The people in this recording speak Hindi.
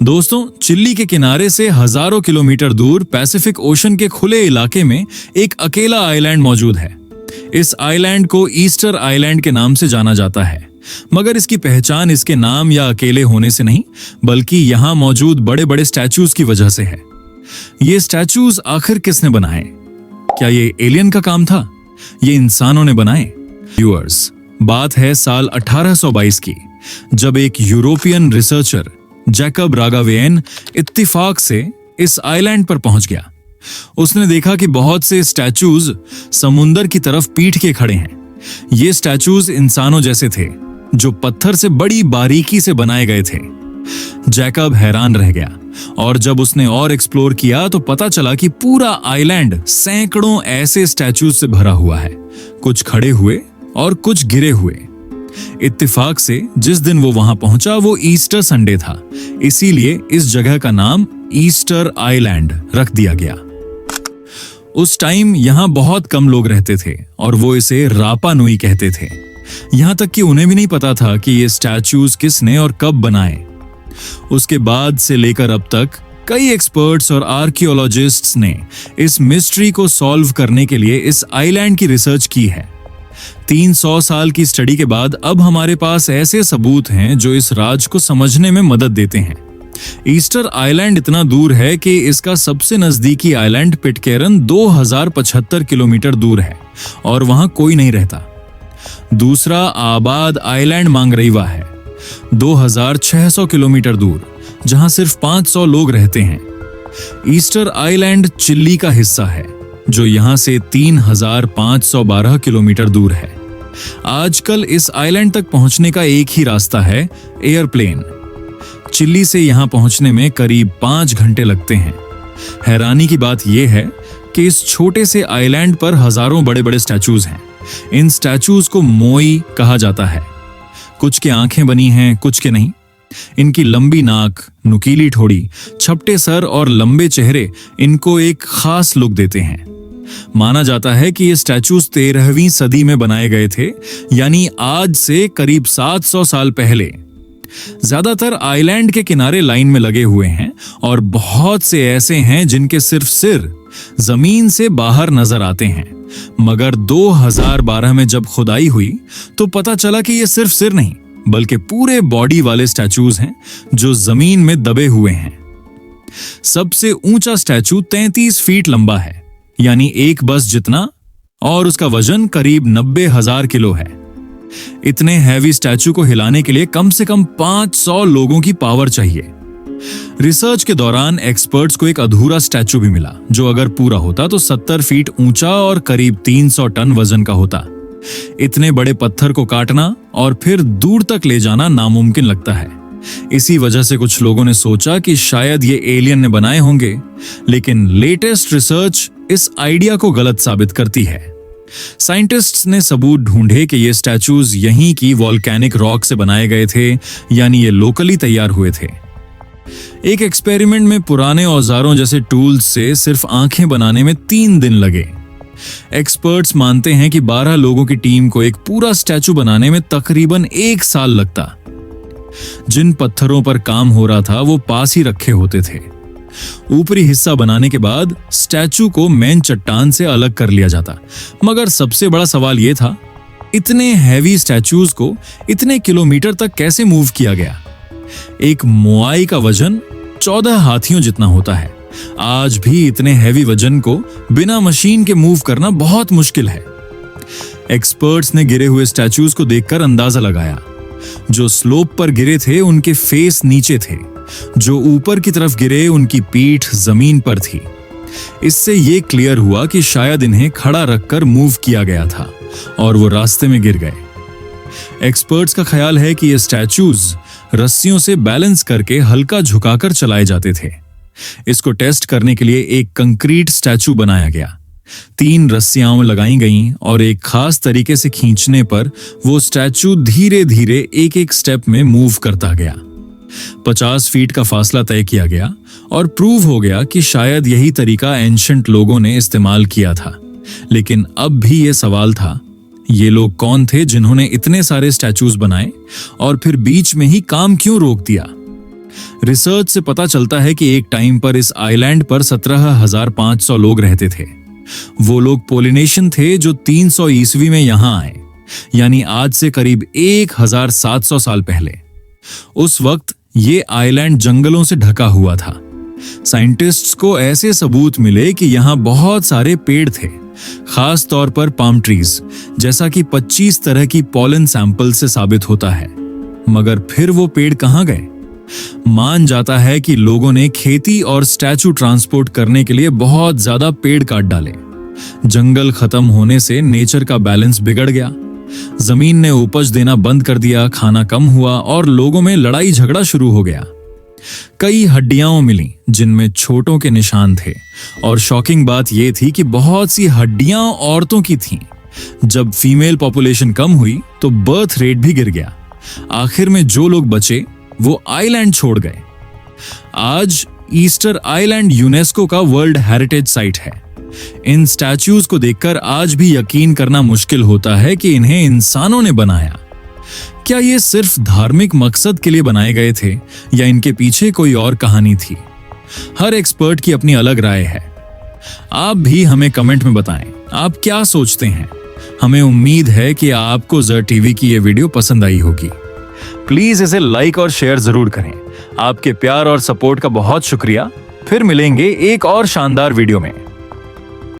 दोस्तों, चिली के किनारे से हजारों किलोमीटर दूर पैसिफिक ओशन के खुले इलाके में एक अकेला आइलैंड मौजूद है। इस आइलैंड को ईस्टर आइलैंड के नाम से जाना जाता है, मगर इसकी पहचान इसके नाम या अकेले होने से नहीं, बल्कि यहाँ मौजूद बड़े बड़े स्टैचूज की वजह से है। ये स्टैचूज आखिर किसने बनाए? क्या ये एलियन का काम था? ये इंसानों ने बनाए? व्यूअर्स, बात है साल 1822 की, जब एक यूरोपियन रिसर्चर जैकब रागावेन इत्तिफाक से इस आइलैंड पर पहुंच गया। उसने देखा कि बहुत से स्टैचूज समुंदर की तरफ पीठ के खड़े हैं। ये स्टैचूज इंसानों जैसे थे, जो पत्थर से बड़ी बारीकी से बनाए गए थे। जैकब हैरान रह गया, और जब उसने और एक्सप्लोर किया तो पता चला कि पूरा आइलैंड सैकड़ों ऐसे स्टैचूज से भरा हुआ है, कुछ खड़े हुए और कुछ गिरे हुए। इत्तेफाक से जिस दिन वो वहां पहुंचा वो ईस्टर संडे था, इसीलिए इस जगह का नाम ईस्टर आइलैंड रख दिया गया। उस टाइम यहां बहुत कम लोग रहते थे और वो इसे रापा नुई कहते थे। यहां तक कि उन्हें भी नहीं पता था कि ये स्टैचूज किसने और कब बनाए। उसके बाद से लेकर अब तक कई एक्सपर्ट्स और आर्कियोलॉजिस्ट्स ने इस मिस्ट्री को सॉल्व करने के लिए इस आइलैंड की रिसर्च की है। 300 साल की स्टडी के बाद अब हमारे पास ऐसे सबूत हैं जो इस राज को समझने में मदद देते हैं। ईस्टर आइलैंड इतना दूर है कि इसका सबसे नजदीकी आइलैंड पिटकैरन 2075 किलोमीटर दूर है और वहां कोई नहीं रहता। दूसरा आबाद आइलैंड मांगरईवा है, 2600 किलोमीटर दूर, जहां सिर्फ 500 लोग रहते हैं। ईस्टर आइलैंड चिली का हिस्सा है, जो यहां से 3512 किलोमीटर दूर है। आजकल इस आइलैंड तक पहुंचने का एक ही रास्ता है, एयरप्लेन। चिली से यहां पहुंचने में करीब 5 घंटे लगते हैं। हैरानी की बात यह है कि इस छोटे से आइलैंड पर हजारों बड़े बड़े स्टैचूज हैं। इन स्टैचूज को मोई कहा जाता है। कुछ के आंखें बनी हैं, कुछ के नहीं। इनकी लंबी नाक, नुकीली ठोड़ी, छपटे सर और लंबे चेहरे इनको एक खास लुक देते हैं। माना जाता है कि ये स्टैचूज 13वीं सदी में बनाए गए थे, यानी आज से करीब 700 साल पहले। ज्यादातर आइलैंड के किनारे लाइन में लगे हुए हैं और बहुत से ऐसे हैं जिनके सिर्फ सिर जमीन से बाहर नजर आते हैं। मगर 2012 में जब खुदाई हुई तो पता चला कि ये सिर्फ सिर नहीं, बल्कि पूरे बॉडी वाले स्टैचूज हैं जो जमीन में दबे हुए हैं। सबसे ऊंचा स्टैचू 33 फीट लंबा है, यानी एक बस जितना, और उसका वजन करीब 90,000 किलो है। इतने हैवी स्टैचू को हिलाने के लिए कम से कम 500 लोगों की पावर चाहिए। रिसर्च के दौरान एक्सपर्ट्स को एक अधूरा स्टैचू भी मिला, जो अगर पूरा होता तो 70 फीट ऊंचा और करीब 300 टन वजन का होता। इतने बड़े पत्थर को काटना और फिर दूर तक ले जाना नामुमकिन लगता है। इसी वजह से कुछ लोगों ने सोचा कि शायद ये एलियन ने बनाए होंगे, लेकिन लेटेस्ट रिसर्च इस आइडिया को गलत साबित करती है। साइंटिस्ट्स ने सबूत ढूंढे कि ये स्टैचूज यहीं की वॉल्केनिक रॉक से बनाए गए थे, यानी ये लोकली तैयार हुए थे। एक एक्सपेरिमेंट में पुराने औजारों जैसे टूल्स से सिर्फ आंखें बनाने में 3 दिन लगे। एक्सपर्ट्स मानते हैं कि 12 लोगों की टीम को एक पूरा स्टैचू बनाने में तकरीबन 1 साल लगता। जिन पत्थरों पर काम हो रहा था वो पास ही रखे होते थे। ऊपरी हिस्सा बनाने के बाद स्टैचू को मेन चट्टान से अलग कर लिया जाता। मगर सबसे बड़ा सवाल यह था, इतने हैवी स्टैचूज को इतने किलोमीटर तक कैसे मूव किया गया? एक मोआई का वजन 14 हाथियों जितना होता है। आज भी इतने हैवी वजन को बिना मशीन के मूव करना बहुत मुश्किल है। एक्सपर्ट्स ने गिरे हुए स्टैचूज को देखकर अंदाजा लगाया। जो स्लोप पर गिरे थे उनके फेस नीचे थे, जो ऊपर की तरफ गिरे उनकी पीठ जमीन पर थी। इससे यह क्लियर हुआ कि शायद इन्हें खड़ा रखकर मूव किया गया था और वो रास्ते में गिर गए। एक्सपर्ट्स का ख्याल है कि ये स्टैचूज रस्सियों से बैलेंस करके हल्का झुकाकर चलाए जाते थे। इसको टेस्ट करने के लिए एक कंक्रीट स्टैचू बनाया गया। 3 रस्सियां लगाई गईं और एक खास तरीके से खींचने पर वो स्टैचू धीरे धीरे एक एक स्टेप में मूव करता गया। 50 फीट का फासला तय किया गया और प्रूव हो गया कि शायद यही तरीका एंशिएंट लोगों ने इस्तेमाल किया था। लेकिन अब भी ये सवाल था, ये लोग कौन थे जिन्होंने इतने सारे स्टैचूज बनाए और फिर बीच में ही काम क्यों रोक दिया? रिसर्च से पता चलता है कि एक टाइम पर इस आइलैंड पर 17,500 लोग रहते थे। वो लोग पोलिनेशियन थे जो 300 ईस्वी में यहां आए, यानी आज से करीब 1700 साल पहले। उस वक्त ये आइलैंड जंगलों से ढका हुआ था। साइंटिस्ट्स को ऐसे सबूत मिले कि यहां बहुत सारे पेड़ थे, खास तौर पर पाम ट्रीज, जैसा कि 25 तरह की पॉलन सैंपल से साबित होता है। मगर फिर वो पेड़ कहां गए? मान जाता है कि लोगों ने खेती और स्टैचू ट्रांसपोर्ट करने के लिए बहुत ज्यादा पेड़ काट डाले। जंगल खत्म होने से नेचर का बैलेंस बिगड़ गया, जमीन ने उपज देना बंद कर दिया, खाना कम हुआ और लोगों में लड़ाई झगड़ा शुरू हो गया। कई हड्डियां मिली जिनमें छोटों के निशान थे, और शॉकिंग बात यह थी कि बहुत सी हड्डियां औरतों की थीं। जब फीमेल पॉपुलेशन कम हुई तो बर्थ रेट भी गिर गया। आखिर में जो लोग बचे वो आइलैंड छोड़ गए। आज ईस्टर आइलैंड यूनेस्को का वर्ल्ड हेरिटेज साइट है। इन स्टैच्यूज को देखकर आज भी यकीन करना मुश्किल होता है कि इन्हें इंसानों ने बनाया। क्या ये सिर्फ धार्मिक मकसद के लिए बनाए गए थे या इनके पीछे कोई और कहानी थी? हर एक्सपर्ट की अपनी अलग राय है। आप भी हमें कमेंट में बताएं, आप क्या सोचते हैं। हमें उम्मीद है कि आपको ज़र टीवी की ये वीडियो पसंद आई होगी। प्लीज इसे लाइक और शेयर जरूर करें। आपके प्यार और सपोर्ट का बहुत शुक्रिया। फिर मिलेंगे एक और शानदार वीडियो में।